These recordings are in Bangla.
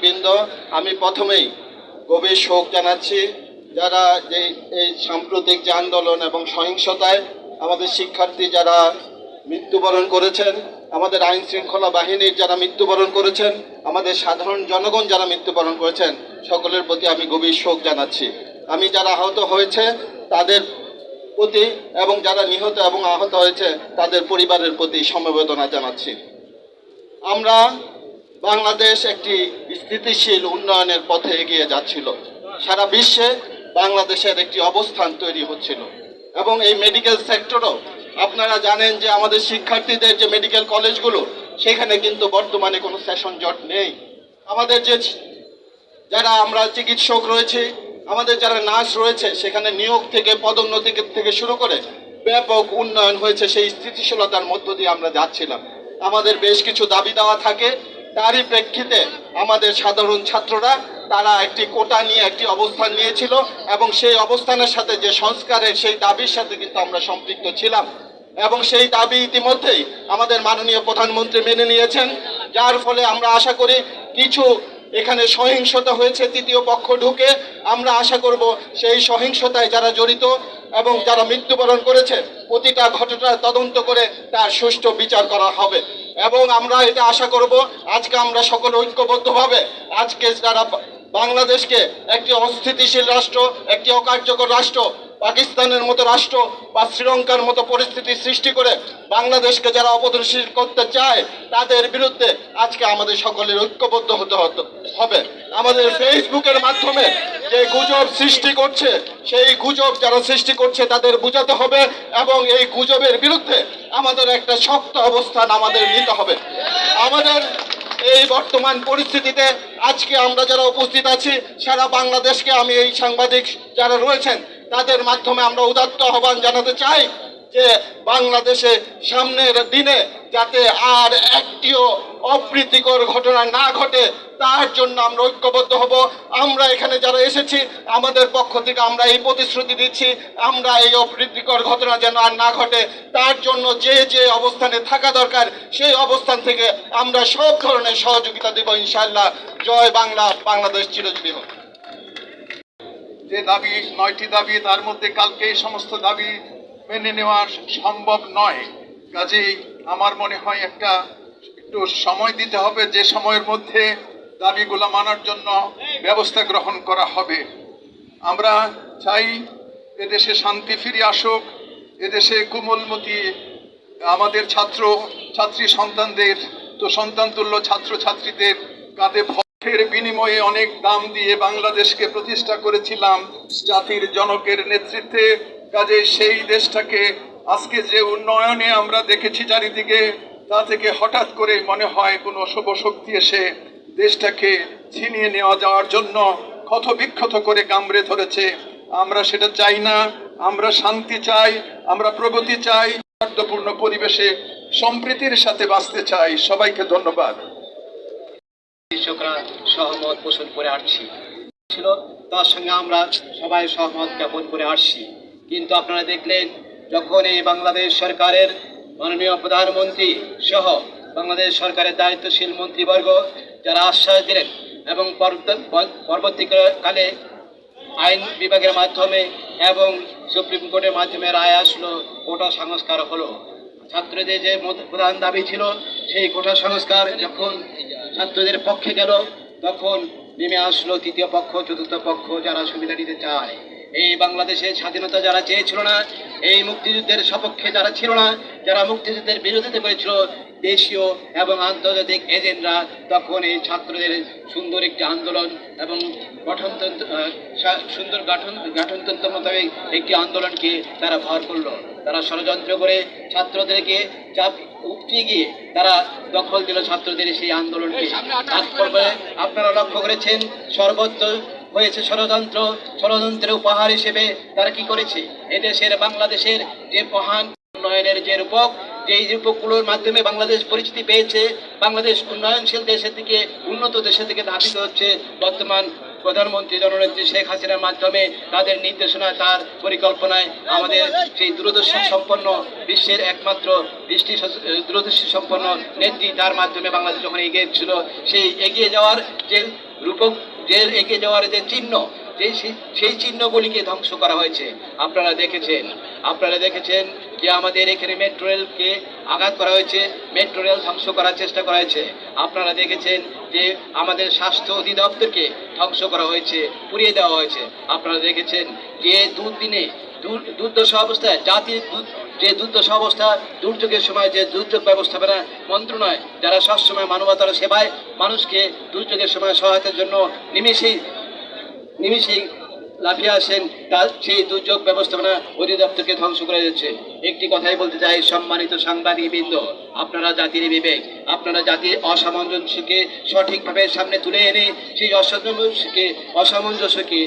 সাংবাদিকবৃন্দ, আমি প্রথমেই গভীর শোক জানাচ্ছি যারা এই সাম্প্রতিক যে আন্দোলন এবং সহিংসতায় আমাদের শিক্ষার্থী যারা মৃত্যুবরণ করেছেন, আমাদের আইন শৃঙ্খলা বাহিনীর যারা মৃত্যুবরণ করেছেন, আমাদের সাধারণ জনগণ যারা মৃত্যুবরণ করেছেন, সকলের প্রতি আমি গভীর শোক জানাচ্ছি। আমি যারা আহত হয়েছে তাদের প্রতি এবং যারা নিহত এবং আহত হয়েছে তাদের পরিবারের প্রতি সমবেদনা জানাচ্ছি। আমরা বাংলাদেশ একটি স্থিতিশীল উন্নয়নের পথে এগিয়ে যাচ্ছিল, সারা বিশ্বে বাংলাদেশের একটি অবস্থান তৈরি হচ্ছিল এবং এই মেডিকেল সেক্টরও আপনারা জানেন যে আমাদের শিক্ষার্থীদের যে মেডিকেল কলেজগুলো সেখানে কিন্তু বর্তমানে কোনো সেশন জট নেই। আমাদের যে যারা আমরা চিকিৎসক রয়েছে, আমাদের যারা নার্স রয়েছে, সেখানে নিয়োগ থেকে পদোন্নতি থেকে শুরু করে ব্যাপক উন্নয়ন হয়েছে। সেই স্থিতিশীলতার মধ্য দিয়ে আমরা যাচ্ছিলাম। আমাদের বেশ কিছু দাবি দেওয়া থাকে, তারই প্রেক্ষিতে আমাদের সাধারণ ছাত্ররা তারা একটি কোটা নিয়ে একটি অবস্থান নিয়েছিল এবং সেই অবস্থানের সাথে যে সংস্কারের সেই দাবির সাথে কিন্তু আমরা সম্পৃক্ত ছিলাম এবং সেই দাবি ইতিমধ্যেই আমাদের মাননীয় প্রধানমন্ত্রী মেনে নিয়েছেন, যার ফলে আমরা আশা করি কিছু এখানে সহিংসতা হয়েছে তৃতীয় পক্ষ ঢুকে, আমরা আশা করব সেই সহিংসতায় যারা জড়িত এবং যারা মৃত্যুবরণ করেছে প্রতিটা ঘটনা তদন্ত করে তার সুষ্ঠু বিচার করা হবে এবং আমরা এটা আশা করব আজকে আমরা সকলে ঐক্যবদ্ধভাবে আজকে যারা বাংলাদেশকে একটি অস্থিতিশীল রাষ্ট্র, একটি অকার্যকর রাষ্ট্র, পাকিস্তানের মতো রাষ্ট্র বা শ্রীলঙ্কার মতো পরিস্থিতি সৃষ্টি করে বাংলাদেশকে যারা অপদস্থিত করতে চায় তাদের বিরুদ্ধে আজকে আমাদের সকলের ঐক্যবদ্ধ হতে হবে। আমাদের ফেসবুকের মাধ্যমে যে গুজব সৃষ্টি করছে সেই গুজব যারা সৃষ্টি করছে তাদের বোঝাতে হবে এবং এই গুজবের বিরুদ্ধে আমাদের একটা শক্ত অবস্থান আমাদের নিতে হবে। আমাদের এই বর্তমান পরিস্থিতিতে আজকে আমরা যারা উপস্থিত আছি সারা বাংলাদেশকে আমি এই সাংবাদিক যারা রয়েছেন তাদের মাধ্যমে আমরা উদাত্ত আহ্বান জানাতে চাই যে বাংলাদেশে সামনের দিনে যাতে আর একটিও অপ্রীতিকর ঘটনা না ঘটে তার জন্য আমরা ঐক্যবদ্ধ হব। আমরা এখানে যারা এসেছি আমাদের পক্ষ থেকে আমরা এই প্রতিশ্রুতি দিচ্ছি, আমরা এই অপ্রীতিকর ঘটনা যেন আর না ঘটে তার জন্য যে যে অবস্থানে থাকা দরকার সেই অবস্থান থেকে আমরা সব ধরনের সহযোগিতা দেব ইনশাআল্লাহ। জয় বাংলা, বাংলাদেশ চিরজীবী হোক। যে দাবি 9টি দাবি, তার মধ্যে কালকে এই সমস্ত দাবি মেনে নেওয়া সম্ভব নয়। কাজেই আমার মনে হয় একটু সময় দিতে হবে, যে সময়ের মধ্যে দাবিগুলো মানার জন্য ব্যবস্থা গ্রহণ করা হবে। আমরা চাই এদেশে শান্তি ফিরে আসুক, এদেশে কোমলমতি আমাদের ছাত্রী সন্তানদের সন্তানতুল্য ছাত্রছাত্রীদের কাঁধে ভোটের বিনিময়ে অনেক দাম দিয়ে বাংলাদেশকে প্রতিষ্ঠা করেছিলাম জাতির জনকের নেতৃত্বে। কাজে সেই দেশটাকে আজকে যে উন্নয়নে আমরা দেখেছি চারিদিকে, তা থেকে হঠাৎ করে মনে হয় কোনো শুভ শক্তি এসে দেশটাকে ছিনিয়ে নেওয়া যাওয়ার জন্য ক্ষতবিক্ষত করে কামড়ে ধরেছে। আমরা সেটা চাই না। আমরা শান্তি চাই, আমরা প্রগতি চাই, সৌহার্দ্যপূর্ণ পরিবেশে সম্প্রীতির সাথে বাঁচতে চাই। সবাইকে ধন্যবাদ। কৃষকরা সহমত পোষণ করে আসছি ছিল, তার সঙ্গে আমরা সবাই সহমত জ্ঞাপন করে আসছি। কিন্তু আপনারা দেখলেন যখন এই বাংলাদেশ সরকারের মাননীয় প্রধানমন্ত্রী সহ বাংলাদেশ সরকারের দায়িত্বশীল মন্ত্রীবর্গ যারা আশ্বাস দিলেন এবং পরবর্তীকালে আইন বিভাগের মাধ্যমে এবং সুপ্রিম কোর্টের মাধ্যমে রায় আসলো, কোটা সংস্কার হলো। ছাত্রদের যে প্রধান দাবি ছিল সেই কোটা সংস্কার যখন ছাত্রদের পক্ষে গেল তখন নেমে আসলো তৃতীয় পক্ষ, চতুর্থ পক্ষ যারা সুবিধা নিতে চায়। এই বাংলাদেশের স্বাধীনতা যারা চেয়েছিল না, এই মুক্তিযুদ্ধের সপক্ষে যারা ছিল না, যারা মুক্তিযুদ্ধের বিরোধিতা করেছিল দেশীয় এবং আন্তর্জাতিক এজেন্টরা, তখন এই ছাত্রদের সুন্দর একটি আন্দোলন এবং গঠনতন্ত্র মোতাবেক একটি আন্দোলনকে তারা ভর করলো। তারা ষড়যন্ত্র করে ছাত্রদেরকে চাপ উঠিয়ে গিয়ে তারা দখল দিল ছাত্রদের সেই আন্দোলনকে। আপনারা লক্ষ্য করেছেন সর্বত্র হয়েছে ষড়যন্ত্রের উপহার হিসেবে তারা কি করেছে, এদেশের বাংলাদেশের যে মহান উন্নয়নের যে রূপক, যেই রূপকগুলোর মাধ্যমে বাংলাদেশ পরিচিতি পেয়েছে, বাংলাদেশ উন্নয়নশীল দেশের দিকে, উন্নত দেশের দিকে ধাবিত হচ্ছে। বর্তমান প্রধানমন্ত্রী জননেত্রী শেখ হাসিনার মাধ্যমে তাদের নির্দেশনায়, তার পরিকল্পনায় আমাদের সেই দূরদর্শী সম্পন্ন বিশ্বের একমাত্র দূরদর্শী সম্পন্ন নেত্রী, তার মাধ্যমে বাংলাদেশ যখন এগিয়ে ছিল, সেই এগিয়ে যাওয়ার যে রূপক যে এগিয়ে যাওয়ার যে চিহ্ন, সেই চিহ্নগুলিকে ধ্বংস করা হয়েছে। আপনারা দেখেছেন যে আমাদের এখানে মেট্রো রেলকে আঘাত করা হয়েছে, মেট্রো রেল ধ্বংস করার চেষ্টা করা হয়েছে। আপনারা দেখেছেন যে আমাদের স্বাস্থ্য অধিদপ্তরকে ধ্বংস করা হয়েছে, পুড়িয়ে দেওয়া হয়েছে। আপনারা দেখেছেন যে দুর্দশা অবস্থায় দুর্দশা অবস্থা, দুর্যোগের সময় যে দুর্যোগ ব্যবস্থাপনা মন্ত্রণালয় যারা সবসময় মানবতার সেবায় মানুষকে দুর্যোগের সময় সহায়তার জন্য নিমিষেই লাফিয়ে আসেন, তার সেই দুর্যোগ ব্যবস্থাপনা অধিদপ্তরকে ধ্বংস করে যাচ্ছে। একটি কথাই বলতে চাই, সম্মানিত সাংবাদিকবৃন্দ, আপনারা জাতির বিবেক, আপনারা জাতির অসামঞ্জস্যকে সঠিকভাবে সামনে তুলে এনে সেই অসামঞ্জস্যকে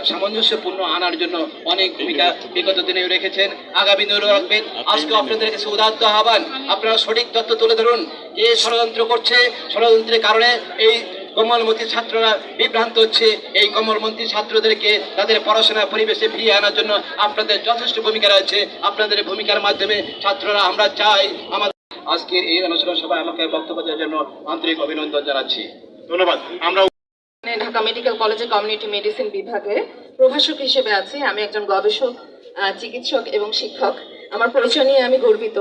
সামঞ্জস্যপূর্ণ আনার জন্য অনেক ভূমিকা বিগত দিনে রেখেছেন, আগামী দিনেও রাখবেন। আজকে আপনাদের কাছে উদাত্ত আহ্বান, আপনারা সঠিক তথ্য তুলে ধরুন। কে ষড়যন্ত্র করছে, ষড়যন্ত্রের কারণে এই কোমলমতি ছাত্ররা বিভ্রান্ত হচ্ছে। এই কোমলমতি ছাত্রদেরকে তাদের পড়াশোনার পরিবেশে ফিরিয়ে আনার জন্য আপনাদের যথেষ্ট ভূমিকা রয়েছে। আপনাদের ভূমিকার মাধ্যমে ছাত্ররা আমরা চাই আমাদের আজকের এই আলোচনা সভায় আমাকে বক্তব্য দেওয়ার জন্য আন্তরিক অভিনন্দন জানাচ্ছি। ধন্যবাদ। আমরা ঢাকা মেডিকেল কলেজে কমিউনিটি মেডিসিন বিভাগে প্রভাষক হিসেবে আছি। আমি একজন গবেষক, চিকিৎসক এবং শিক্ষক। আমার পরিচয় নিয়ে আমি গর্বিত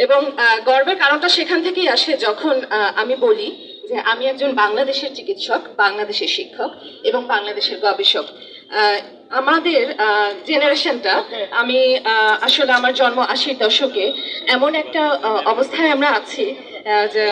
এবং গর্বের কারণটা সেখান থেকেই আসে যখন আমি বলি যে আমি একজন বাংলাদেশের চিকিৎসক, বাংলাদেশের শিক্ষক এবং বাংলাদেশের গবেষক। আমাদের জেনারেশনটা, আমি আসলে আমার জন্ম 80-র দশকে, এমন একটা অবস্থায় আমরা আছি যে